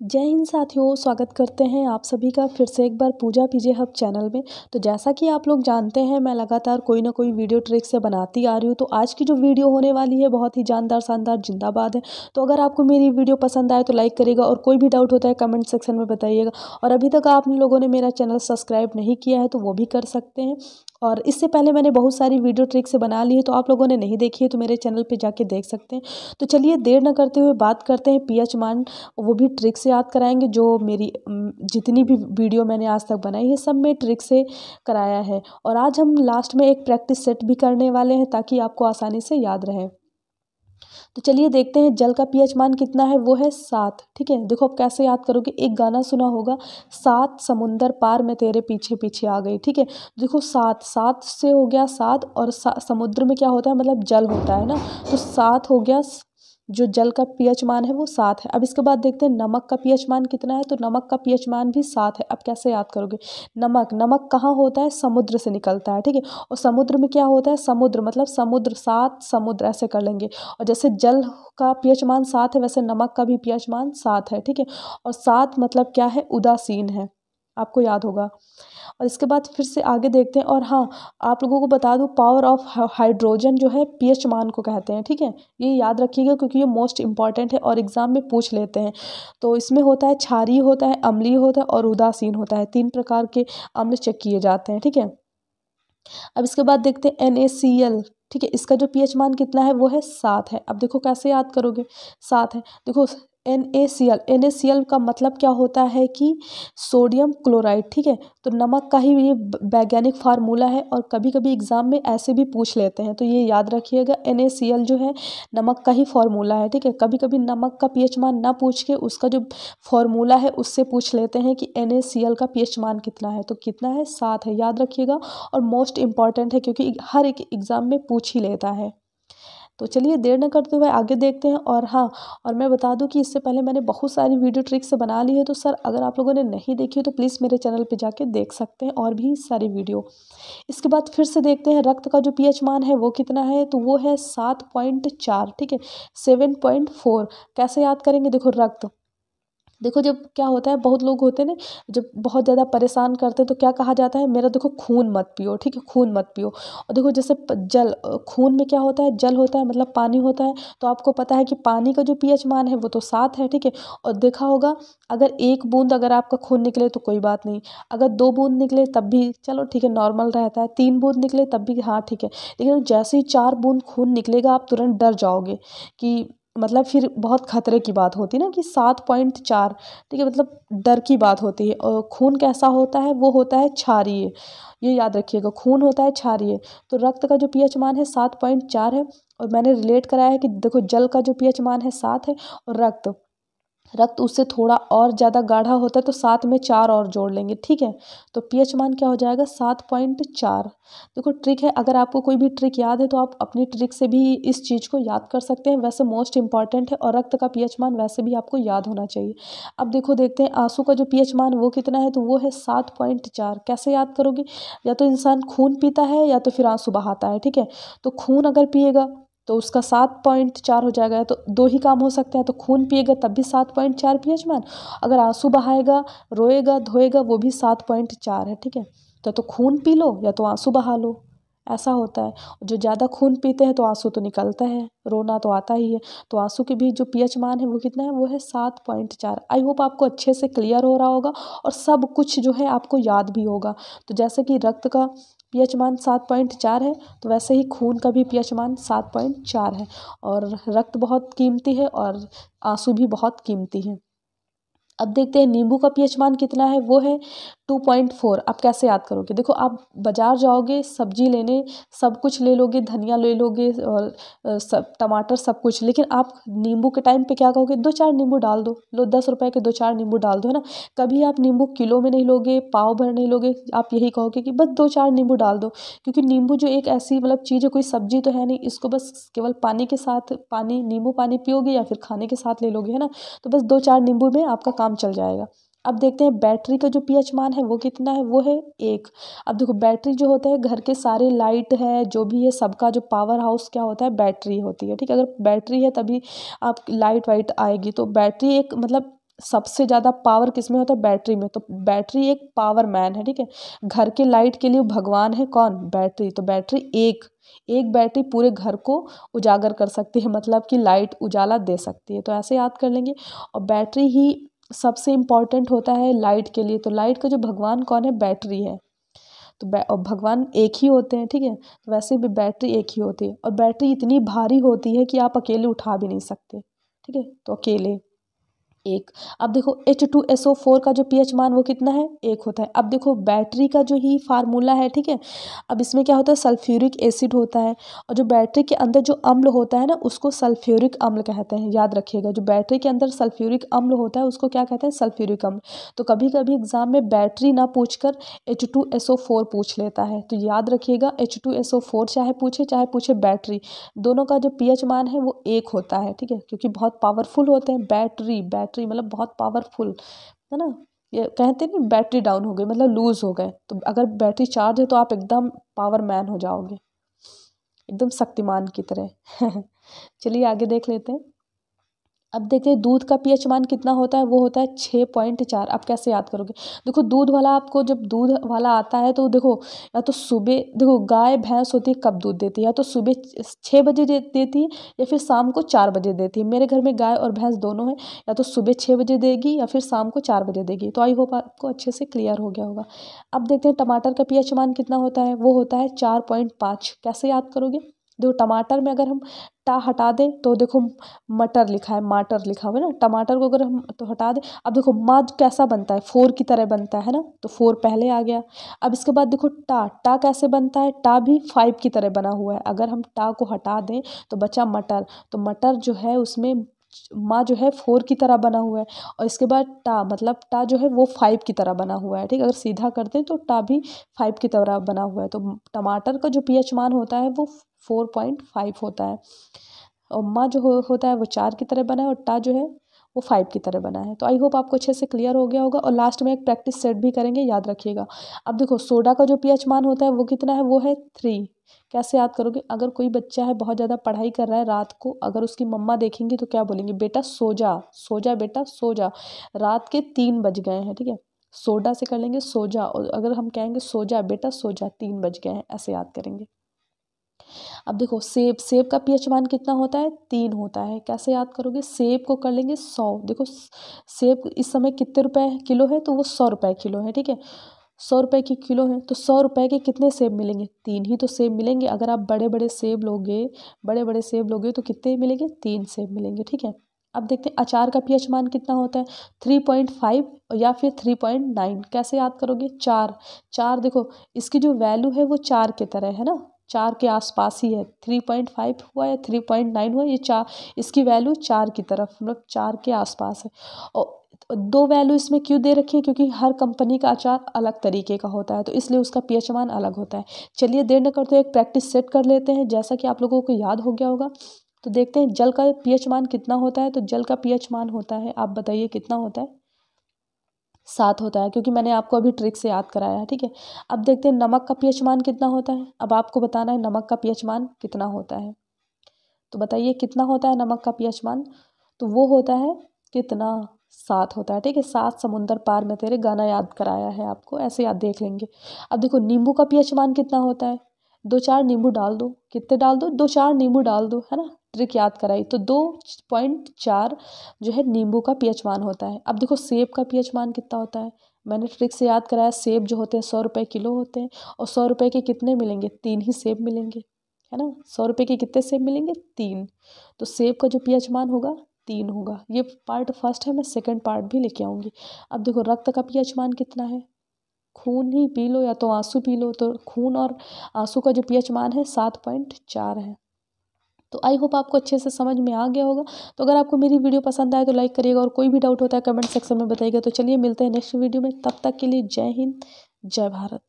जय हिंद साथियों, स्वागत करते हैं आप सभी का फिर से एक बार पूजा पीजे हब चैनल में। तो जैसा कि आप लोग जानते हैं, मैं लगातार कोई ना कोई वीडियो ट्रिक से बनाती आ रही हूँ। तो आज की जो वीडियो होने वाली है बहुत ही जानदार शानदार जिंदाबाद है। तो अगर आपको मेरी वीडियो पसंद आए तो लाइक करिएगा, और कोई भी डाउट होता है कमेंट सेक्शन में बताइएगा। और अभी तक आप लोगों ने मेरा चैनल सब्सक्राइब नहीं किया है तो वो भी कर सकते हैं। और इससे पहले मैंने बहुत सारी वीडियो ट्रिक से बना ली है, तो आप लोगों ने नहीं देखी है तो मेरे चैनल पर जाके देख सकते हैं। तो चलिए देर न करते हुए बात करते हैं पीएच मान, वो भी ट्रिक से याद कराएंगे। जो मेरी जितनी भी वीडियो मैंने आज तक बनाई है सब में ट्रिक से कराया है। और आज हम लास्ट में एक प्रैक्टिस सेट भी करने वाले हैं ताकि आपको आसानी से याद रहे। तो चलिए देखते हैं जल का पीएच मान कितना है। वो है 7। ठीक है, देखो आप कैसे याद करोगे। एक गाना सुना होगा, 7 समुंदर पार मैं तेरे पीछे पीछे आ गई। ठीक है, देखो 7 7 से हो गया 7, और समुद्र में क्या होता है, मतलब जल होता है ना। तो 7 हो गया, जो जल का पीएच मान है वो 7 है। अब इसके बाद देखते हैं नमक का पीएच मान कितना है। तो नमक का पीएच मान भी 7 है। अब कैसे याद करोगे। नमक नमक कहाँ होता है, समुद्र से निकलता है। ठीक है, और समुद्र में क्या होता है, समुद्र मतलब समुद्र, 7 समुद्र ऐसे कर लेंगे। और जैसे जल का पीएच मान 7 है, वैसे नमक का भी पीएच मान 7 है। ठीक है, और 7 मतलब क्या है, उदासीन है, आपको याद होगा। और इसके बाद फिर से आगे देखते हैं। और हाँ, आप लोगों को बता दूं, पावर ऑफ हाइड्रोजन जो है पीएच मान को कहते हैं। ठीक है, ये याद रखिएगा क्योंकि ये मोस्ट इंपॉर्टेंट है और एग्जाम में पूछ लेते हैं। तो इसमें होता है क्षारीय होता है, अम्लीय होता है और उदासीन होता है। 3 प्रकार के अम्ल चेक किए जाते हैं। ठीक है, अब इसके बाद देखते हैं NaCl। ठीक है, इसका जो पीएच मान कितना है वो है 7 है। अब देखो कैसे याद करोगे, 7 है। देखो NaCl का मतलब क्या होता है कि सोडियम क्लोराइड। ठीक है, तो नमक का ही ये वैज्ञानिक फार्मूला है, और कभी कभी एग्जाम में ऐसे भी पूछ लेते हैं, तो ये याद रखिएगा। NaCl जो है नमक का ही फार्मूला है। ठीक है, कभी कभी नमक का पीएच मान ना पूछ के उसका जो फार्मूला है उससे पूछ लेते हैं कि NaCl का पीएच मान कितना है। तो कितना है, 7 है, याद रखिएगा। और मोस्ट इंपॉर्टेंट है क्योंकि हर एक एग्ज़ाम में पूछ ही लेता है। तो चलिए देर न करते हुए आगे देखते हैं। और हाँ, और मैं बता दूं कि इससे पहले मैंने बहुत सारी वीडियो ट्रिक्स बना ली है। तो सर अगर आप लोगों ने नहीं देखी हो तो प्लीज़ मेरे चैनल पे जाके देख सकते हैं और भी सारी वीडियो। इसके बाद फिर से देखते हैं रक्त का जो पीएच मान है वो कितना है। तो वो है 7.4। ठीक है, 7.4 कैसे याद करेंगे। देखो रक्त, देखो जब क्या होता है, बहुत लोग होते हैं ना, जब बहुत ज़्यादा परेशान करते हैं तो क्या कहा जाता है, मेरा देखो खून मत पियो। ठीक है, खून मत पियो। और देखो जैसे जल, खून में क्या होता है, जल होता है मतलब पानी होता है। तो आपको पता है कि पानी का जो पीएच मान है वो तो 7 है। ठीक है, और देखा होगा अगर 1 बूंद अगर आपका खून निकले तो कोई बात नहीं, अगर 2 बूंद निकले तब भी चलो ठीक है, नॉर्मल रहता है, 3 बूंद निकले तब भी हाँ ठीक है। लेकिन जैसे ही 4 बूंद खून निकलेगा आप तुरंत डर जाओगे कि मतलब फिर बहुत खतरे की बात होती है ना कि 7.4। ठीक है, मतलब डर की बात होती है। और खून कैसा होता है, वो होता है क्षारीय, ये याद रखिएगा, खून होता है क्षारीय। तो रक्त का जो पीएच मान है 7.4 है। और मैंने रिलेट कराया है कि देखो जल का जो पीएच मान है 7 है, और रक्त रक्त उससे थोड़ा और ज़्यादा गाढ़ा होता है, तो 7 में 4 और जोड़ लेंगे। ठीक है, तो पीएच मान क्या हो जाएगा, 7.4। देखो ट्रिक है, अगर आपको कोई भी ट्रिक याद है तो आप अपनी ट्रिक से भी इस चीज़ को याद कर सकते हैं। वैसे मोस्ट इंपॉर्टेंट है, और रक्त का पीएच मान वैसे भी आपको याद होना चाहिए। अब देखो देखते हैं आंसू का जो पीएच मान वो कितना है। तो वो है 7.4। कैसे याद करोगे, या तो इंसान खून पीता है या तो फिर आंसू बहाता है। ठीक है, तो खून अगर पिएगा तो उसका 7.4 हो जाएगा। तो दो ही काम हो सकते हैं, तो खून पिएगा तब भी 7.4 पीएच मान, अगर आंसू बहाएगा, रोएगा धोएगा, वो भी 7.4 है। ठीक है, तो खून पी लो या तो आंसू बहा लो, ऐसा होता है। जो ज़्यादा खून पीते हैं तो आंसू तो निकलता है, रोना तो आता ही है। तो आंसू के भी जो पीएच मान है वो कितना है, वो है 7.4। आई होप आपको अच्छे से क्लियर हो रहा होगा और सब कुछ जो है आपको याद भी होगा। तो जैसे कि रक्त का पीएच मान 7.4 है, तो वैसे ही खून का भी पीएच मान 7.4 है। और रक्त बहुत कीमती है और आंसू भी बहुत कीमती है। अब देखते हैं नींबू का पीएच मान कितना है। वो है 2.4। आप कैसे याद करोगे, देखो आप बाजार जाओगे सब्जी लेने, सब कुछ ले लोगे, धनिया ले लोगे और सब टमाटर सब कुछ, लेकिन आप नींबू के टाइम पे क्या कहोगे, 2-4 नींबू डाल दो, लो 10 रुपए के 2-4 नींबू डाल दो, है ना। कभी आप नींबू किलो में नहीं लोगे, पाव भर नहीं लोगे, आप यही कहोगे कि बस 2-4 नींबू डाल दो। क्योंकि नींबू जो एक ऐसी मतलब चीज़ है, कोई सब्जी तो है नहीं, इसको बस केवल पानी के साथ, पानी नींबू पानी पियोगे या फिर खाने के साथ ले लोगे, है ना। तो बस 2-4 नींबू में आपका काम चल जाएगा। अब देखते हैं बैटरी का जो पीएच मान है वो कितना है। वो है 1। अब देखो बैटरी जो होता है, घर के सारे लाइट है जो भी है सबका जो पावर हाउस क्या होता है, बैटरी होती है। ठीक है, अगर बैटरी है तभी आप लाइट वाइट आएगी। तो बैटरी एक मतलब सबसे ज़्यादा पावर किस में होता है? बैटरी में। तो बैटरी एक पावर मैन है, ठीक है। घर के लाइट के लिए भगवान है कौन? बैटरी। तो बैटरी एक बैटरी पूरे घर को उजागर कर सकती है, मतलब कि लाइट उजाला दे सकती है। तो ऐसे याद कर लेंगे। और बैटरी ही सबसे इम्पॉर्टेंट होता है लाइट के लिए। तो लाइट का जो भगवान कौन है? बैटरी है। तो और भगवान एक ही होते हैं, ठीक है। तो वैसे भी बैटरी एक ही होती है, और बैटरी इतनी भारी होती है कि आप अकेले उठा भी नहीं सकते, ठीक है। तो अकेले एक। अब देखो H2SO4 का जो pH मान वो कितना है? 1 होता है। अब देखो बैटरी का जो ही फार्मूला है, ठीक है। अब इसमें क्या होता है? सल्फ्यूरिक एसिड होता है, और जो बैटरी के अंदर जो अम्ल होता है ना, उसको सल्फ्यूरिक अम्ल कहते हैं। याद रखिएगा, जो बैटरी के अंदर सल्फ्यूरिक अम्ल होता है उसको क्या कहते हैं? सल्फ्यूरिक अम्ल। तो कभी कभी एग्जाम में बैटरी ना पूछकर H2SO4 पूछ लेता है, तो याद रखिएगा H2SO4 चाहे पूछे बैटरी, दोनों का जो pH मान है वो 1 होता है, ठीक है। क्योंकि बहुत पावरफुल होते हैं बैटरी मतलब बहुत पावरफुल, है ना। ये कहते नहीं बैटरी डाउन हो गई मतलब लूज हो गए, तो अगर बैटरी चार्ज है तो आप एकदम पावर मैन हो जाओगे, एकदम शक्तिमान की तरह। चलिए आगे देख लेते हैं। अब देखिए दूध का pH मान कितना होता है? वो होता है 6.4। अब कैसे याद करोगे? देखो दूध वाला, आपको जब दूध वाला आता है तो देखो, या तो सुबह, देखो गाय भैंस होती है कब दूध देती है? या तो सुबह 6 बजे देती है, या फिर शाम को 4 बजे देती है। मेरे घर में गाय और भैंस दोनों हैं, या तो सुबह 6 बजे देगी या फिर शाम को 4 बजे देगी। तो आई होप आपको अच्छे से क्लियर हो गया होगा। अब देखते हैं टमाटर का pH मान कितना होता है? वो होता है 4.5। कैसे याद करोगे? देखो टमाटर में अगर हम टा हटा दें तो देखो मटर लिखा है, माटर लिखा हुआ है ना, टमाटर को अगर हम तो हटा दें। अब देखो माद कैसा बनता है? 4 की तरह बनता है ना, तो 4 पहले आ गया। अब इसके बाद देखो टा कैसे बनता है? टा भी 5 की तरह बना हुआ है। अगर हम टा को हटा दें तो बचा मटर, तो मटर जो है उसमें माँ जो है 4 की तरह बना हुआ है। और इसके बाद टा, मतलब टा जो है वो 5 की तरह बना हुआ है, ठीक है। अगर सीधा करते हैं तो टा भी 5 की तरह बना हुआ है। तो टमाटर का जो pH मान होता है वो 4.5 होता है, और माँ जो होता है वो 4 की तरह बना है, और टा जो है वो 5 की तरह बना है। तो आई होप आपको अच्छे से क्लियर हो गया होगा। और लास्ट में एक प्रैक्टिस सेट भी करेंगे, याद रखिएगा। अब देखो सोडा का जो pH मान होता है वो कितना है? वो है 3। कैसे याद करोगे? अगर कोई बच्चा है बहुत ज़्यादा पढ़ाई कर रहा है रात को, अगर उसकी मम्मा देखेंगी तो क्या बोलेंगे? बेटा सो जा, सो जा बेटा सो जा, रात के 3 बज गए हैं, ठीक है। सोडा से कर लेंगे सो जा, और अगर हम कहेंगे सो जा बेटा सो जा, 3 बज गए हैं, ऐसे याद करेंगे। अब देखो सेब का pH मान कितना होता है? 3 होता है। कैसे याद करोगे? सेब को कर लेंगे 100। देखो सेब इस समय कितने रुपए किलो है? तो वो 100 रुपए किलो है, ठीक है। 100 रुपए की किलो है, तो 100 रुपए के कितने सेब मिलेंगे? 3 ही तो सेब मिलेंगे। अगर आप बड़े बड़े सेब लोगे तो कितने मिलेंगे? 3 सेब मिलेंगे, ठीक है। अब देखते हैं अचार का pH मान कितना होता है? 3.5 या फिर 3.9। कैसे याद करोगे? चार देखो इसकी जो वैल्यू है वो 4 की तरह है ना, 4 के आसपास ही है। 3.5 हुआ या 3.9 हुआ, ये 4, इसकी वैल्यू 4 की तरफ, मतलब 4 के आसपास है। और 2 वैल्यू इसमें क्यों दे रखी है? क्योंकि हर कंपनी का अचार अलग तरीके का होता है, तो इसलिए उसका pH मान अलग होता है। चलिए देर न करते एक प्रैक्टिस सेट कर लेते हैं, जैसा कि आप लोगों को याद हो गया होगा। तो देखते हैं जल का pH मान कितना होता है। तो जल का pH मान होता है, आप बताइए कितना होता है? 7 होता है, क्योंकि मैंने आपको अभी ट्रिक से याद कराया है, ठीक है। अब देखते हैं नमक का pH मान कितना होता है। अब आपको बताना है नमक का pH मान कितना होता है। तो बताइए कितना होता है नमक का pH मान? तो वो होता है कितना? 7 होता है, ठीक है। 7 समुंदर पार में तेरे गाना याद कराया है आपको, ऐसे याद देख लेंगे। अब देखो नींबू का pH मान कितना होता है? 2-4 नींबू डाल दो, कितने डाल दो? 2-4 नींबू डाल दो, है ना। ट्रिक याद कराई तो 2.4 जो है नींबू का pH मान होता है। अब देखो सेब का pH मान कितना होता है? मैंने ट्रिक से याद कराया, सेब जो होते हैं 100 रुपये किलो होते हैं, और 100 रुपये के कितने मिलेंगे? 3 ही सेब मिलेंगे, है ना। 100 रुपये के कितने सेब मिलेंगे? 3। तो सेब का जो pH मान होगा 3 होगा। ये पार्ट फर्स्ट है, मैं सेकंड पार्ट भी लेके आऊँगी। अब देखो रक्त का pH मान कितना है? खून ही पी लो या तो आंसू पी लो, तो खून और आंसू का जो pH मान है 7.4 है। तो आई होप आपको अच्छे से समझ में आ गया होगा। तो अगर आपको मेरी वीडियो पसंद आए तो लाइक करिएगा, और कोई भी डाउट होता है कमेंट सेक्शन में बताइएगा। तो चलिए मिलते हैं नेक्स्ट वीडियो में, तब तक के लिए जय हिंद, जय भारत।